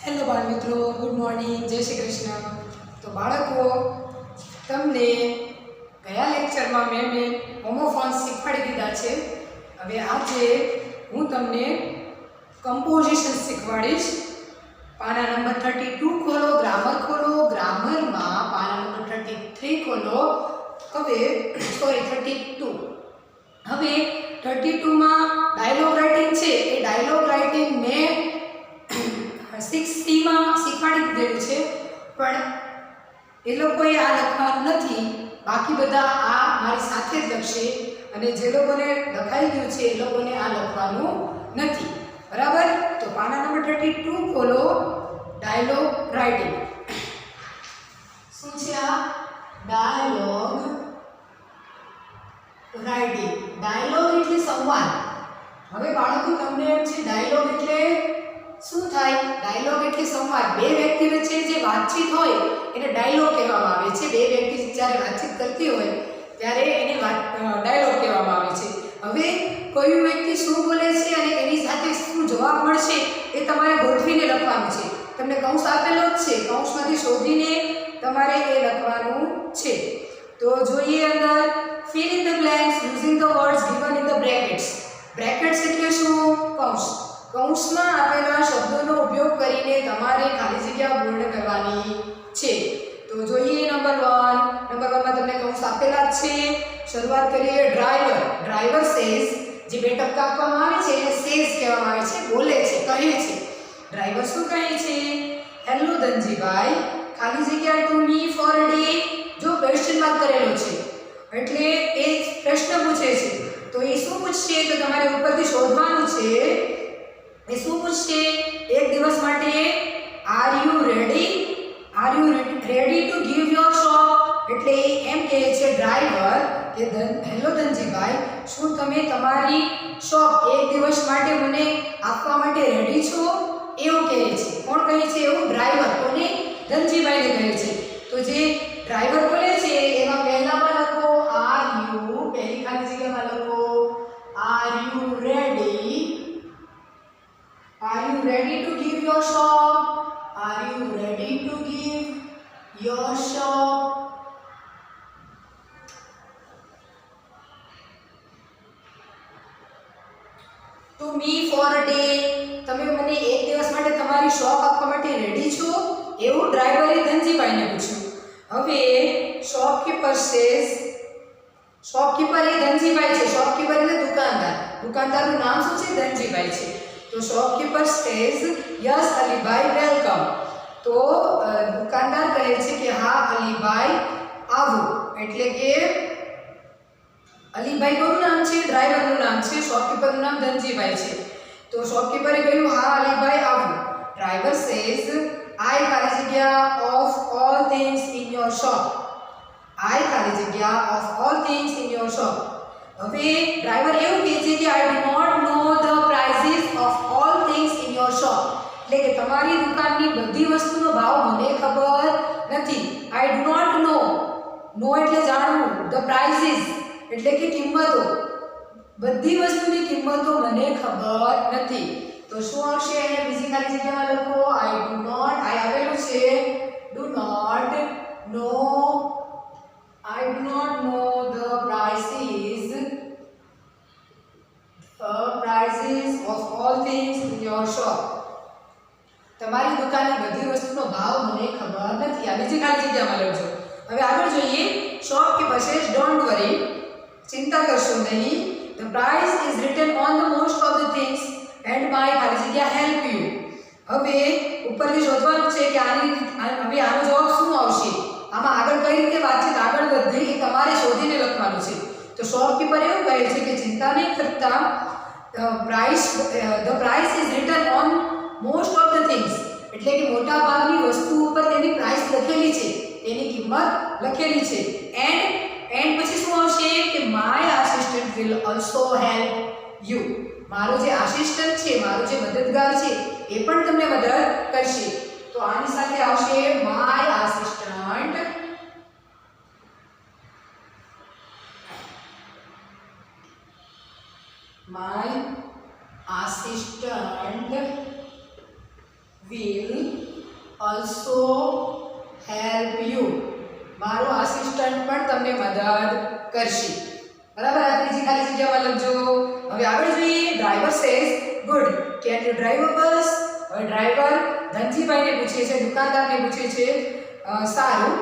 Hello બાળ મિત્રો, good morning, જય શ્રી કૃષ્ણ. તો બાળકો, તમને ગયા લેક્ચરમાં મેં હોમોફોન્સ શીખવાડી દીધા છે. હવે આજે હું તમને કમ્પોઝિશન શીખવાડીશ. પાના નંબર 32 ખોલો, ગ્રામર ખોલો. ગ્રામરમાં પાના નંબર 33 ખોલો. હવે 32. હવે 32માં ડાયલોગ રાઇટિંગ છે. એ ડાયલોગ રાઇટિંગ મેં 6C માં શીખવાડી દીધેલું છે, પણ એ લોકોએ આ લખવાનું નથી. બાકી બધા આ મારી સાથે જ લખશે, અને જે લોકોને લખાઈ ગયું છે એ લોકોને આ લખવાનું નથી. બરાબર? તો પાના નંબર 32 ખોલો. ડાયલોગ રાઇટિંગ શું છે? આ ડાયલોગ રાઇટિંગ. ડાયલોગ એટલે સંવાદ. હવે બાળકો, તમને એમ છે ડાયલોગ એટલે શું થાય? ડાયલોગ એટલે સંવાદ. બે વ્યક્તિ વચ્ચે જે વાતચીત હોય એને ડાયલોગ કહેવામાં આવે છે. બે વ્યક્તિ જ્યારે વાતચીત કરતી હોય ત્યારે એને ડાયલોગ કહેવામાં આવે છે. હવે કોઈ વ્યક્તિ શું બોલે છે અને એની સાથે શું જવાબ મળશે એ તમારે ગોઠવીને લખવાનું છે. તમને કૌંસ આપેલો જ છે, કૌંસમાંથી શોધીને તમારે એ લખવાનું છે. તો જોઈએ અંદર, fill in the blanks using the words given in the brackets. Brackets એટલે શું? કૌંસ. કૌંસમાં આપેલા શબ્દોનો ઉપયોગ કરીને તમારે ખાલી જગ્યા પૂર્ણ કરવાની છે. તો જોઈએ નંબર 1. નંબર 1 માં તમને કૌંસ આપેલા જ છે. શરૂઆત કરીએ. ડ્રાઈવર. Driver says. જે બે ટપકા આપવામાં આવે છે એને સેઝ કહેવામાં આવે છે. બોલે છે, કહે છે. ડ્રાઈવર શું કહે છે? હેલો ધનજીભાઈ, ખાલી જગ્યા to me for a day. જો ક્વેશ્ચન માર્ક કરેલો છે એટલે એ પ્રશ્ન પૂછે છે. તો એ શું પૂછશે? તો તમારે ઉપરથી શોધવાનું છે. એ શું પૂછશે? એક દિવસ માટે are you ready? Are you ready to give your shop? એટલે એમ કહે છે ડ્રાઈવર કે હેલો ધનજીભાઈ, શું તમે તમારી શોપ એક દિવસ માટે મને આપવા માટે રેડી છો? એવું કહે છે. કોણ કહે છે એવું? ડ્રાઈવર. કોને? ધનજીભાઈને કહે છે. તો જે ડ્રાઈવર બોલે છે એમાં પહેલામાં લખો આર યુ, પહેલી ખાલી જગ્યામાં લખો are you ready? Are you ready to give your shop? Are you ready to give your shop? To me for a day. તમે મને એક દિવસ માટે તમારી શોપ આપવા માટે રેડી છો? એવું ડ્રાઈવરે ધનજીભાઈને પૂછ્યું. હવે શોપકીપર સેઝ. શોપકીપર એ ધનજીભાઈ છે. શોપકીપર એટલે દુકાનદાર. દુકાનદારનું નામ શું છે? ધનજીભાઈ છે. તો shopkeeper says yes Alibhai, welcome. તો દુકાનદાર કહે છે કે હા અલીભાઈ, આવો. એટલે કે અલીભાઈ કોનું નામ છે? ડ્રાઈવરનું નામ છે. શોપકીપરનું નામ ધનજીભાઈ છે. તો શોપકીપરે કહ્યું હા અલીભાઈ, આવો. ડ્રાઈવર સેઝ આઈ ખાલી જગ્યા of all things in your shop. I ખાલી જગ્યા of all things in your shop. હવે ડ્રાઈવર એવું કહે છે કે I do not know the prices of all things in your shop. એટલે કે તમારી દુકાનની બધી વસ્તુનો ભાવ મને ખબર નથી. આઈ ડુ નોટ નો. નો એટલે જાણવું. ધ પ્રાઇસીસ એટલે કે કિંમતો. બધી વસ્તુની કિંમતો મને ખબર નથી. તો શું આવશે? અહીંયા બીજી ખાલી જગ્યામાં લખો આઈ ડુ નોટ. આઈ આવેલું છે. Do not know. I do not know the prices of all things in your shop. તમારી દુકાનની બધી વસ્તુનો ભાવ મને ખબર નથી. આ બીજી ખાલી જગ્યામાં લખજો. હવે આગળ જોઈએ. શોપકીપર સેઝ ડોન્ટ વરી. ચિંતા કરશો નહીં. The price is written on the most of the things and my ખાલી જગ્યા help you. હવે ઉપરથી શોધવાનું છે કે હવે આનો જવાબ શું આવશે. આમાં આગળ કઈ રીતે વાતચીત આગળ વધે એ તમારે શોધીને લખવાનું છે. તો શોપકીપર એવું કહે છે કે ચિંતા નહીં કરતા, the price is written on most of the things. એટલે કે મોટા ભાગની વસ્તુ ઉપર તેની પ્રાઇસ લખેલી છે, તેની કિંમત લખેલી છે. એન્ડ પછી શું આવશે કે my assistant will also help you. મારો જે આસિસ્ટન્ટ છે, મારો જે મદદગાર છે એ પણ તમને મદદ કરશે. તો આની સાથે આવશે my assistant will also help you. મારો આસિસ્ટન્ટ પણ તમને મદદ કરશે. બરાબર, આ ત્રીજી ખાલી જગ્યામાં લખજો. હવે આગળ જોઈએ. Driver says good, can you drive a bus? હવે ડ્રાઈવર ધનજીભાઈને પૂછે છે, દુકાનદારને પૂછે છે, સારું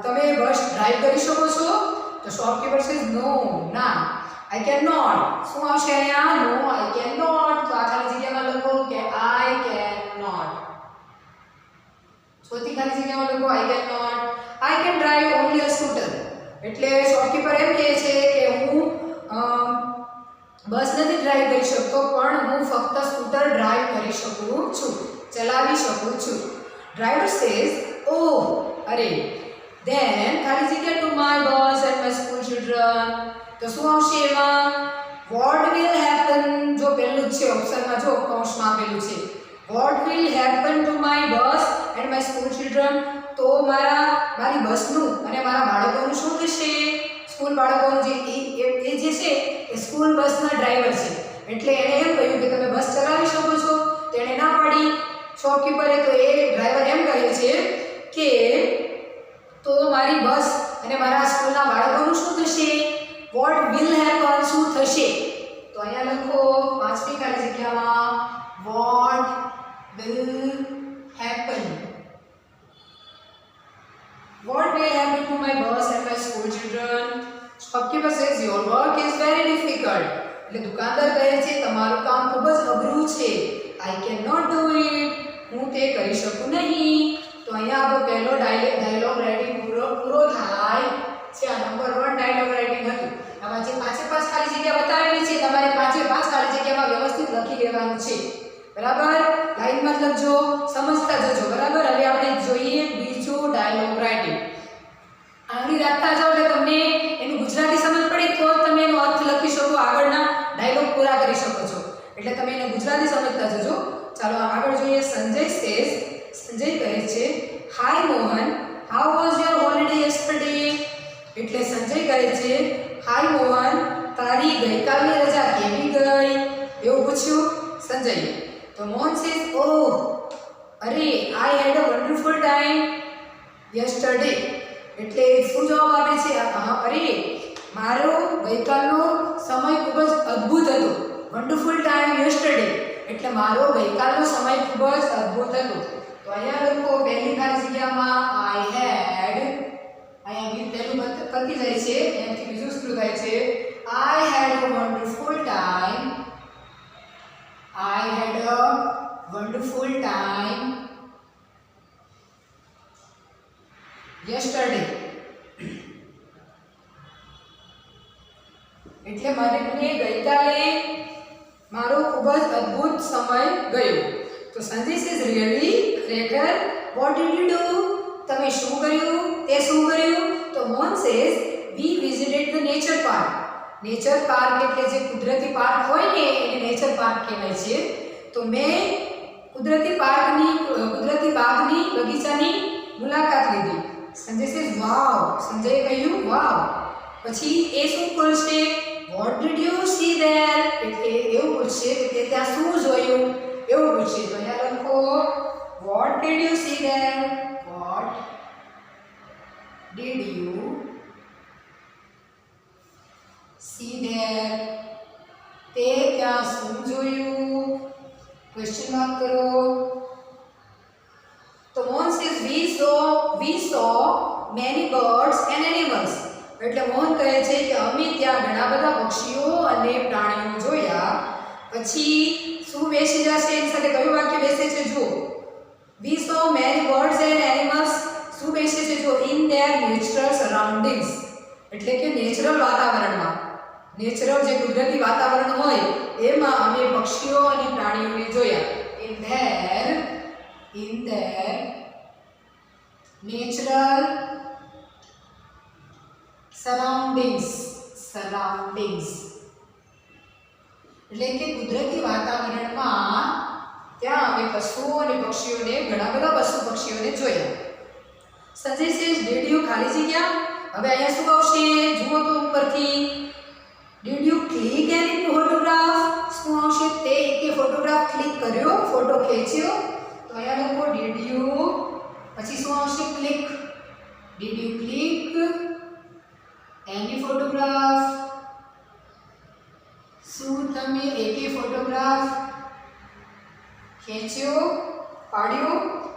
તમે બસ ડ્રાઈવ કરી શકો છો? તો શોપકીપર સેઝ નો, ના, આઈ કેન નોટ. શું આવશે અહીંયા? નો, આઈ કેન નોટ. તો આ ખાલી જગ્યામાં લખો કે આઈ કેન નોટ. ચોથી ખાલી જગ્યામાં લખો I can not. I can drive only a scooter. એટલે શોપકીપર એમ કહે છે કે હું બસ નથી ડ્રાઈવ કરી શકતો, પણ હું ફક્ત સ્કૂટર ડ્રાઈવ કરી શકું છું, ચલાવી શકું છું. ડ્રાઈવર સેઝ ઓહ, અરે. ધેન ખાલી જગ્યા to my bus and my school children. તો શું આવશે એમાં? What will happen. જો પહેલું જ છે ઓપ્શનમાં, જો કૌંસમાં આપેલું છે what will happen to my bus and my school children. તો મારી બસનું અને મારા બાળકોનું શું થશે? સ્કૂલ બાળકોનું જે એ જે છે એ સ્કૂલ બસના ડ્રાઈવર છે, એટલે એણે એમ કહ્યું કે તમે બસ ચલાવી શકો છો. તેણે ના પાડી શોપકીપરે. તો એ ડ્રાઈવર એમ કહે છે કે તો મારી બસ અને મારા સ્કૂલના બાળકોનું શું થશે? વોટ વિલ હેપન, શું થશે? તો અહીંયા લખો પાંચમી ખાલી જગ્યામાં what will happen. What will happen to my bus and my school children? Shopkeeper says your work is very difficult. એટલે દુકાનદાર કહે છે તમારું કામ ખૂબ જ અઘરું છે. I cannot do it. હું તે કરી શકું નહીં. તો અહીંયા આપણો પહેલો ડાયલોગ રાઇટિંગ પૂરો થાય છે. આ નંબર 1 ડાયલોગ રાઇટિંગ હતું. આમાં જે પાંચે પાંચ ખાલી જગ્યા બતાવેલી છે તમારે પાંચે પાંચ ખાલી જગ્યામાં વ્યવસ્થિત લખી લેવાનું છે. બરાબર, લાઈનમાં જ લખજો, સમજતા જજો. બરાબર, હવે આપણે જોઈએ બીજું ડાયલોગ રાઇટિંગ. આંગળી રાખતા જાઓ એટલે તમને એનું ગુજરાતી સમજ પડે તો તમે એનો અર્થ લખી શકો, આગળના ડાયલોગ પૂરા કરી શકો છો. એટલે તમે એને ગુજરાતી સમજતા જજો. ચાલો આગળ જોઈએ. સંજય સેઝ, સંજય કહે છે hi Mohan, how was your holiday yesterday? એટલે સંજય કહે છે હાય મોહન, તારી ગઈકાલની રજા કેવી ગઈ? એવું પૂછ્યું સંજય. તો મોહન સેઝ ઓહ, અરે આઈ had a wonderful time yesterday. એટલે શું જવાબ આપે છે? અરે મારો ગઈકાલનો સમય ખૂબ જ અદ્ભુત હતો. વન્ડરફુલ ટાઈમ યસ્ટરડે એટલે મારો ગઈકાલનો સમય ખૂબ જ અદ્ભુત હતો. તો અહીંયા લખો પહેલી ખાલી જગ્યામાં આઈ હેડ. અહીંયા પહેલું પતી જાય છે, એનાથી બીજું શરૂ થાય છે. I had a wonderful time. I had a wonderful time yesterday. એટલે મને ગઈકાલે મારો ખૂબ જ અદ્ભુત સમય ગયો. તો સંજય સેઝ રિયલી, ખરેખર. Vote did you do? તમે શું કર્યું? તે શું કર્યું? તો Mohan says we visited the nature park. Nature park એટલે જે કુદરતી પાર્ક હોય ને એને નેચર પાર્ક કહેવાય છે. તો મેં કુદરતી બાગની બગીચાની મુલાકાત લીધી. Sanjay says wow. સંજયે કહ્યું વાવ. પછી એ શું બોલશે? Vote did you see there? એટલે એવું પૂછશે કે તે ત્યાં શું જોયું, એવું પૂછશે. તો અહીંયા લખો vote did you see there? Vote did you see there? તે ત્યાં શું જોયું? ક્વેશ્ચન માર્ક કરો. તો Mohan says we saw many birds and animals. એટલે મોહન કહે છે કે અમે ત્યાં ઘણા બધા પક્ષીઓ અને પ્રાણીઓ જોયા. પછી શું બેસી જશે? એની સાથે કયું વાક્ય બેસે છે? જો we saw many birds and animals. શું બેસે છે? જો in their natural surroundings. એટલે કે નેચરલ વાતાવરણમાં, નેચરલ જે કુદરતી વાતાવરણ હોય એમાં અમે પક્ષીઓ અને પ્રાણીઓને જોયા. in their natural surroundings. એટલે કે કુદરતી વાતાવરણમાં ત્યાં અમે પશુઓ અને પક્ષીઓને, ઘણા બધા પશુ પક્ષીઓને જોયા. સંજય સેઝ ડીડ યુ ખાલી જગ્યા. હવે અહીંયા શું આવશે? જુઓ તો ઉપરથી did you click any photograph? શું આવશે? તે એક ફોટોગ્રાફ ક્લિક કર્યો, ફોટો ખેંચ્યો. તો અહીંયા લખો ડીડ યુ પછી શું આવશે? Click. Did you click any photograph? શું તમે એકે ફોટોગ્રાફ ખેંચ્યો, પાડ્યો?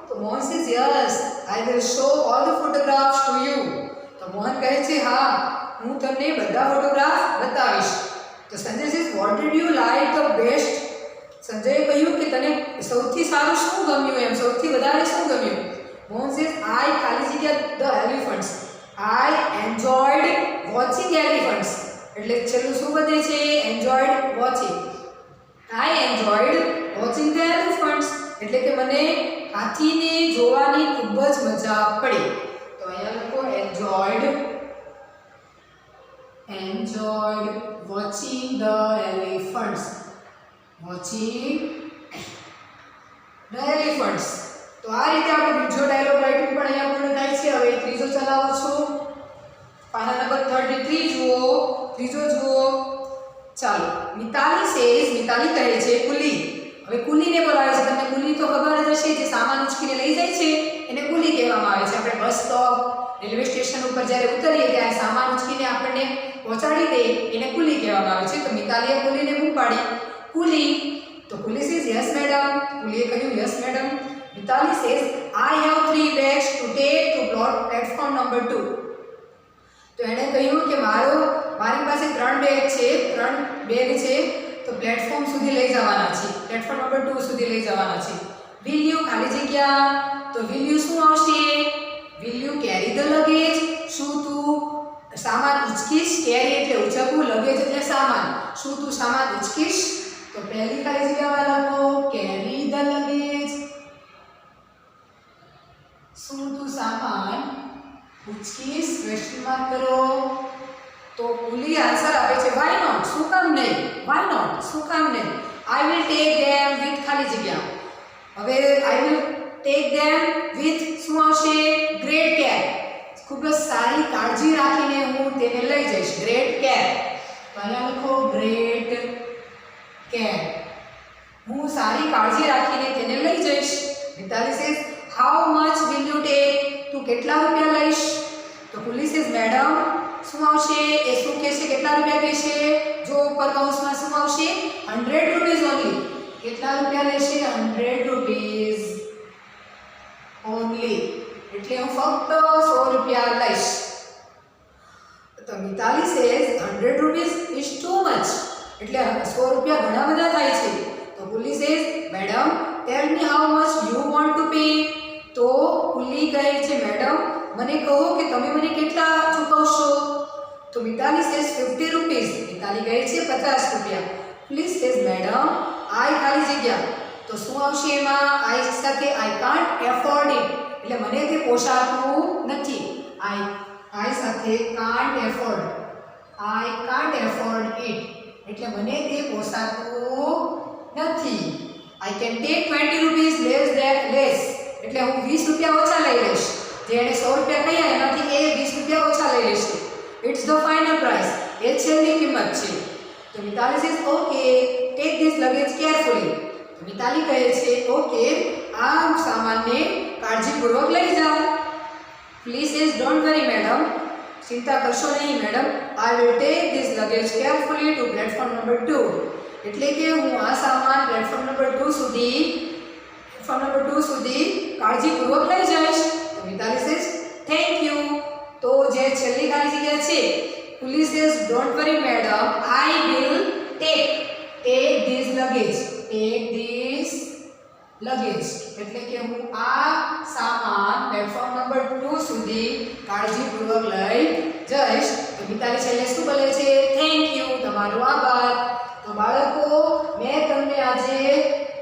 તો Mohan says yes, I will show all the photographs to you. તો મોહન કહે છે હા, હું તમને બધા ફોટોગ્રાફ બતાવીશ. તો Sanjay says what did you like the best? સંજયે કહ્યું કે તને સૌથી સારું શું ગમ્યું, એમ સૌથી વધારે શું ગમ્યું? મોહન સેઝ આઈ ખાલી જગ્યા the elephants. I enjoyed watching elephants. એટલે છેલ્લું શું વધે છે? Enjoyed watching. I enjoyed watching the elephants. એટલે કે મને હાથીને જોવાની ખૂબ જ મજા પડી. તો અહીંયા લખો enjoyed watching the elephants. Watching the elephants. તો આ રીતે આપણે બીજો ડાયલોગ રાઇટિંગ પણ અહીંયા પૂર્ણ થાય છે. હવે ત્રીજો ચલાવું છું. પાના નંબર 33 જુઓ, ત્રીજો જુઓ. ચાલો. મિતાલી સેઝ, મિતાલી કહે છે કુલી. હવે કુલીને બોલાવે છે. તમને કુલી તો ખબર જ હશે, જે સામાન ઉચકીને લઈ જાય છે એને કુલી કહેવામાં આવે છે. આપણે બસ સ્ટોપ, રેલવે સ્ટેશન ઉપર જ્યારે ઉતરીએ ત્યારે સામાન ઉચકીને આપણને પહોંચાડી દે એને કુલી કહેવામાં આવે છે. તો મિતાલીએ કુલીને બૂમ પાડી, કુલી. તો કુલી સેઝ યસ મેડમ. કુલીએ કહ્યું yes madam. Mitali says I have 3 bags to take to platform number 2. તો એણે કહ્યું કે મારી પાસે 3 બેગ છે, 3 બેગ છે, તો પ્લેટફોર્મ સુધી લઈ જવાના છે, પ્લેટફોર્મ નંબર 2 સુધી લઈ જવાના છે. વિલ યુ ખાલી જગ્યા. તો વિલ યુ શું આવશે? Will you carry the luggage? શું તું સામાન ઉચકીશ? કેરી એટલે ઉચકવું, લગેજ એટલે સામાન. શું તું સામાન ઉચકીશ? તો પહેલી ખાલી જગ્યામાં લખો કેરી ધ લગેજ. શું તું સામાન ઉચકીશ? ક્વેશ્ચન માર્ક કરો. તો કુલી આન્સર આપે છે વાય નોટ. શું કામ નહીં? વાય નોટ, શું કામ નહીં? આઈ વિલ ટેક ધેમ વિથ ખાલી જગ્યા. હવે આઈ વિલ ટેક ધેમ વિથ શું આવશે? Great care. ખૂબ જ સારી કાળજી રાખીને હું તેને લઈ જઈશ. Great care. તો અહીંયા લખો ગ્રેટ કેર. હું સારી કાળજી રાખીને તેને લઈ જઈશ. Mitali says how much will you take? તું કેટલા રૂપિયા લઈશ? તો કુલી સેઝ મેડમ શું આવશે? એ શું કહેશે? કેટલા રૂપિયા કહેશે? જો ઉપર કૌંસમાં શું આવશે? 100 રૂપીસ ઓનલી. કેટલા રૂપિયા લેશે? 100 રૂપીસ ઓનલી. એટલે હું ફક્ત 100 રૂપિયા લઈશ. તો Mitali says 100 rupees is too much. એટલે 100 રૂપિયા ઘણા બધા થાય છે. તો કુલી says madam tell me how much you want to pay? તો કુલી કહે છે મેડમ મને કહો કે તમે મને કેટલા ચૂકવશો? તો મિતાલી સેઝ 50 રૂપીસ. મિતાલી કહે છે 50 રૂપિયા. કુલી સેઝ મેડમ આઈ ખાલી જગ્યા. તો શું આવશે એમાં? આઈ સાથે આઈ કાન્ટ એફોર્ડ ઇટ. એટલે મને તે પોસાતું નથી. આઈ સાથે can't afford. I can't afford it. એટલે મને તે પોસાતું નથી. I can take 20 rupees less. એટલે હું 20 રૂપિયા ઓછા લઈ લઈશ. જે એને 100 રૂપિયા કહ્યા એનાથી એ 20 રૂપિયા ઓછા લઈ લેશે. It's the final price. એ છેલ્લી કિંમત છે. તો Mitali says okay take this luggage carefully. તો મિતાલી કહે છે ઓકે આ સામાનને કાળજીપૂર્વક લઈ જાઓ. Please says don't worry madam. ચિંતા કરશો નહીં madam. I will take this luggage carefully to platform number 2. એટલે કે હું આ સામાન પ્લેટફોર્મ નંબર 2 સુધી કાળજીપૂર્વક લઈ જઈશ. તો મિતાલી સેઝ થેન્ક યુ. તો જે છેલ્લી ખાલી જગ્યા છે કુલી says don't worry madam I will take this luggage. Take this luggage એટલે કે હું આ સામાન પ્લેટફોર્મ નંબર 2 સુધી કાળજીપૂર્વક લઈ જઈશ. તો મિતાલી છેલ્લે શું બોલે છે? થેન્ક યુ, તમારો આભાર. તો બાળકો મેં તમને આજે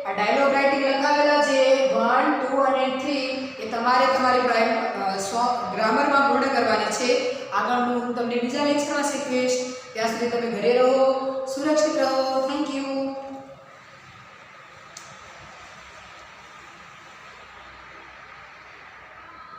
આ ડાયલોગ રાઇટિંગ લખાવેલા છે 1, 2 અને 3 એ તમારે તમારી ગ્રામરમાં પૂર્ણ કરવાની છે. આગળનું હું તમને બીજા લેક્ચરમાં શીખવીશ. ત્યાં સુધી તમે ઘરે રહો, સુરક્ષિત રહો. Thank you.